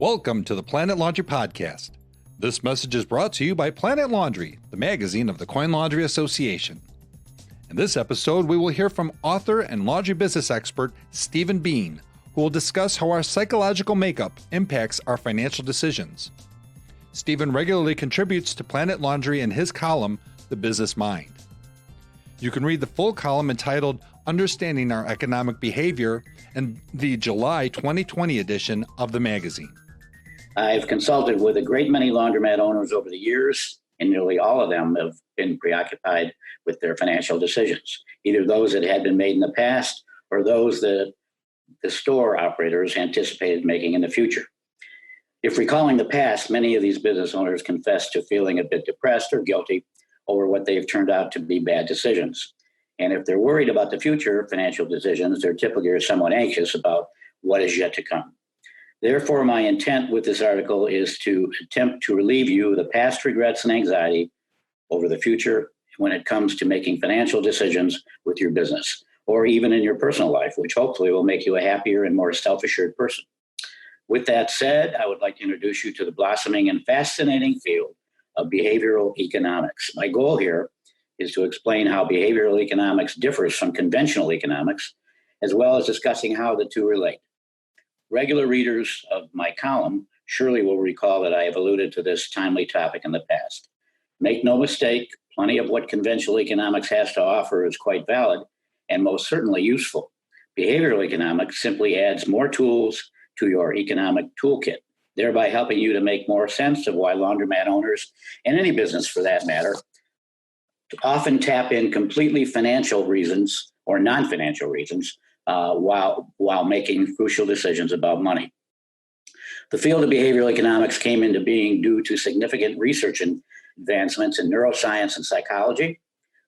Welcome to the PlanetLaundry podcast. This message is brought to you by PlanetLaundry, the magazine of the Coin Laundry Association. In this episode, we will hear from author and laundry business expert Stephen Bean, who will discuss how our psychological makeup impacts our financial decisions. Stephen regularly contributes to PlanetLaundry in his column, The Business Mind. You can read the full column entitled Understanding Our Economic Behavior in the July 2020 edition of the magazine. I've consulted with a great many laundromat owners over the years, and nearly all of them have been preoccupied with their financial decisions, either those that had been made in the past or those that the store operators anticipated making in the future. If recalling the past, many of these business owners confess to feeling a bit depressed or guilty over what they've turned out to be bad decisions. And if they're worried about the future financial decisions, they're typically somewhat anxious about what is yet to come. Therefore, my intent with this article is to attempt to relieve you of the past regrets and anxiety over the future when it comes to making financial decisions with your business, or even in your personal life, which hopefully will make you a happier and more self-assured person. With that said, I would like to introduce you to the blossoming and fascinating field of behavioral economics. My goal here is to explain how behavioral economics differs from conventional economics, as well as discussing how the two relate. Regular readers of my column surely will recall that I have alluded to this timely topic in the past. Make no mistake, plenty of what conventional economics has to offer is quite valid and most certainly useful. Behavioral economics simply adds more tools to your economic toolkit, thereby helping you to make more sense of why laundromat owners, and any business for that matter, often tap in completely financial reasons or non-financial reasons while making crucial decisions about money. The field of behavioral economics came into being due to significant research and advancements in neuroscience and psychology.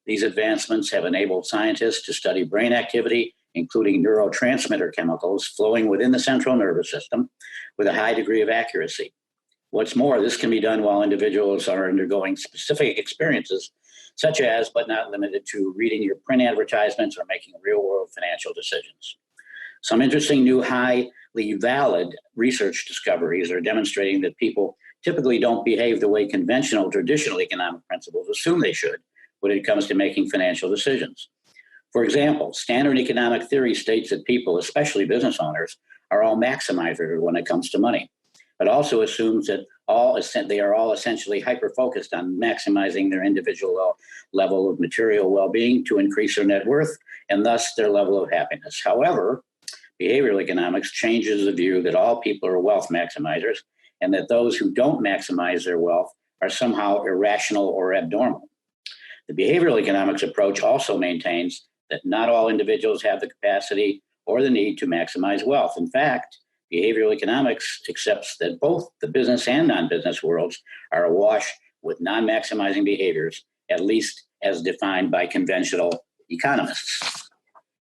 These advancements have enabled scientists to study brain activity, including neurotransmitter chemicals flowing within the central nervous system, with a high degree of accuracy. What's more, this can be done while individuals are undergoing specific experiences, such as, but not limited to, reading your print advertisements or making real-world financial decisions. Some interesting new highly valid research discoveries are demonstrating that people typically don't behave the way conventional traditional economic principles assume they should when it comes to making financial decisions. For example, standard economic theory states that people, especially business owners, are all maximizers when it comes to money. It also assumes that they are all essentially hyper-focused on maximizing their individual level of material well-being to increase their net worth and thus their level of happiness. However, behavioral economics changes the view that all people are wealth maximizers and that those who don't maximize their wealth are somehow irrational or abnormal. The behavioral economics approach also maintains that not all individuals have the capacity or the need to maximize wealth. In fact, behavioral economics accepts that both the business and non-business worlds are awash with non-maximizing behaviors, at least as defined by conventional economists.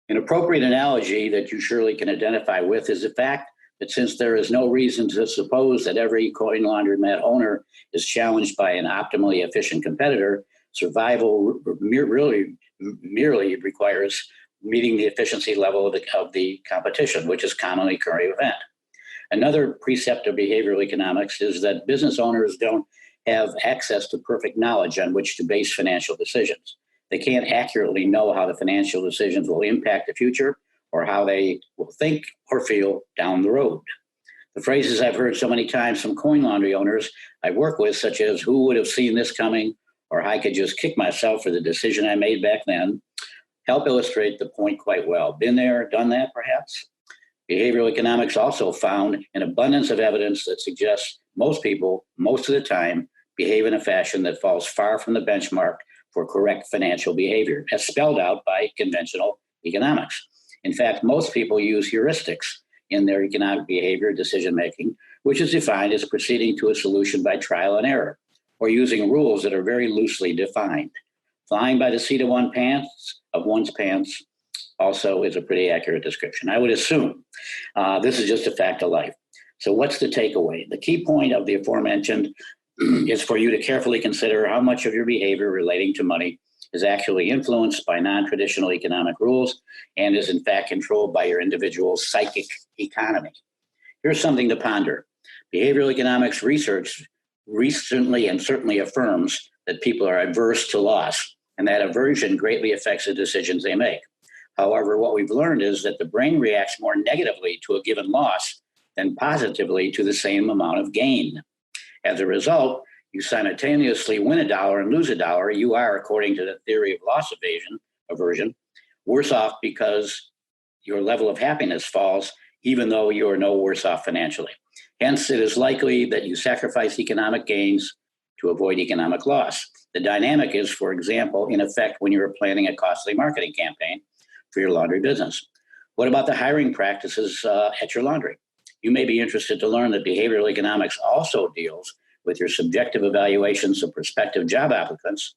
An appropriate analogy that you surely can identify with is the fact that since there is no reason to suppose that every coin laundromat owner is challenged by an optimally efficient competitor, survival merely requires meeting the efficiency level of the competition, which is commonly a current event. Another precept of behavioral economics is that business owners don't have access to perfect knowledge on which to base financial decisions. They can't accurately know how the financial decisions will impact the future or how they will think or feel down the road. The phrases I've heard so many times from coin laundry owners I work with, such as, "Who would have seen this coming?" or "I could just kick myself for the decision I made back then," help illustrate the point quite well. Been there, done that, perhaps? Behavioral economics also found an abundance of evidence that suggests most people, most of the time, behave in a fashion that falls far from the benchmark for correct financial behavior, as spelled out by conventional economics. In fact, most people use heuristics in their economic behavior decision-making, which is defined as proceeding to a solution by trial and error, or using rules that are very loosely defined. Flying by the seat of one's pants also is a pretty accurate description. I would assume this is just a fact of life. So what's the takeaway? The key point of the aforementioned is for you to carefully consider how much of your behavior relating to money is actually influenced by non-traditional economic rules and is in fact controlled by your individual psychic economy. Here's something to ponder. Behavioral economics research recently and certainly affirms that people are adverse to loss, and that aversion greatly affects the decisions they make. However, what we've learned is that the brain reacts more negatively to a given loss than positively to the same amount of gain. As a result, you simultaneously win $1 and lose $1. You are, according to the theory of loss aversion, worse off because your level of happiness falls, even though you are no worse off financially. Hence, it is likely that you sacrifice economic gains to avoid economic loss. The dynamic is, for example, in effect when you're planning a costly marketing campaign for your laundry business. What about the hiring practices at your laundry? You may be interested to learn that behavioral economics also deals with your subjective evaluations of prospective job applicants,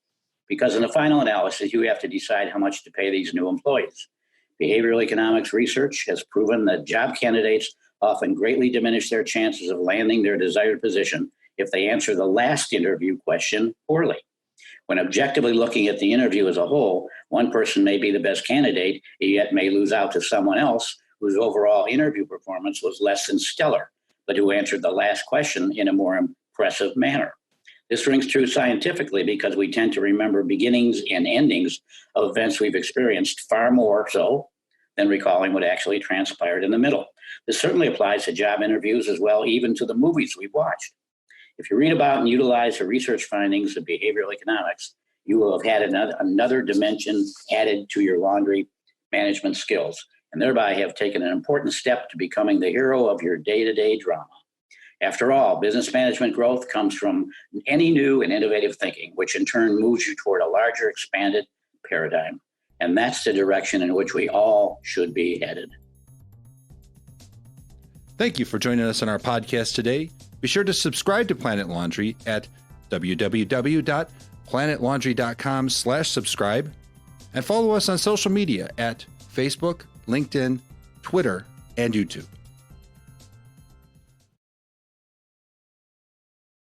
because in the final analysis, you have to decide how much to pay these new employees. Behavioral economics research has proven that job candidates often greatly diminish their chances of landing their desired position if they answer the last interview question poorly. When objectively looking at the interview as a whole, one person may be the best candidate, yet may lose out to someone else whose overall interview performance was less than stellar, but who answered the last question in a more impressive manner. This rings true scientifically because we tend to remember beginnings and endings of events we've experienced far more so than recalling what actually transpired in the middle. This certainly applies to job interviews as well, even to the movies we've watched. If you read about and utilize the research findings of behavioral economics, you will have had another dimension added to your laundry management skills, and thereby have taken an important step to becoming the hero of your day-to-day drama. After all, business management growth comes from any new and innovative thinking, which in turn moves you toward a larger, expanded paradigm. And that's the direction in which we all should be headed. Thank you for joining us on our podcast today. Be sure to subscribe to Planet Laundry at www.planetlaundry.com/subscribe and follow us on social media at Facebook, LinkedIn, Twitter, and YouTube.